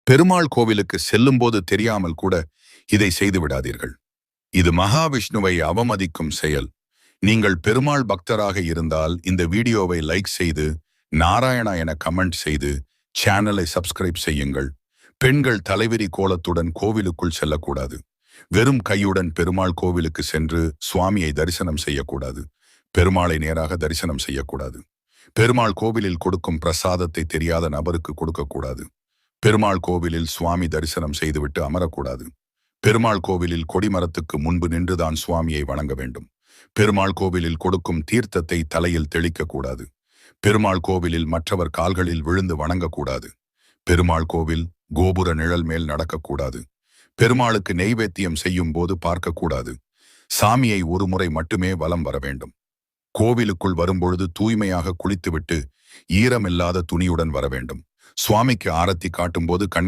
பெருமாள் கோவிலுக்கு செல்லும்போது தெரியாமல் கூட இதை செய்து விடாதீர்கள். இது மகாவிஷ்ணுவை அவமதிக்கும் செயல். நீங்கள் பெருமாள் பக்தராக இருந்தால் இந்த வீடியோவை லைக் செய்து, நாராயணா என கமெண்ட் செய்து, சேனலை சப்ஸ்கிரைப் செய்யுங்கள். பெண்கள் தலைவிரி கோலத்துடன் கோவிலுக்குள் செல்லக்கூடாது. வெறும் கையுடன் பெருமாள் கோவிலுக்கு சென்று சுவாமியை தரிசனம் செய்யக்கூடாது. பெருமாளை நேராக தரிசனம் செய்யக்கூடாது. பெருமாள் கோவிலில் கொடுக்கும் பிரசாதத்தை தெரியாத நபருக்கு கொடுக்கக்கூடாது. பெருமாள் கோவிலில் சுவாமி தரிசனம் செய்துவிட்டு அமரக்கூடாது. பெருமாள் கோவிலில் கொடிமரத்துக்கு முன்பு நின்றுதான் சுவாமியை வணங்க வேண்டும். பெருமாள் கோவிலில் கொடுக்கும் தீர்த்தத்தை தலையில் தெளிக்கக்கூடாது. பெருமாள் கோவிலில் மற்றவர் கால்களில் விழுந்து வணங்கக்கூடாது. பெருமாள் கோவில் கோபுர நிழல் மேல் நடக்கக்கூடாது. பெருமாளுக்கு நெய்வேத்தியம் செய்யும் போது பார்க்கக்கூடாது. சாமியை ஒரு முறை மட்டுமே வலம் வர வேண்டும். கோவிலுக்குள் வரும்பொழுது தூய்மையாக குளித்துவிட்டு ஈரமில்லாத துணியுடன் வர வேண்டும். சுவாமிக்கு ஆரத்தி காட்டும்போது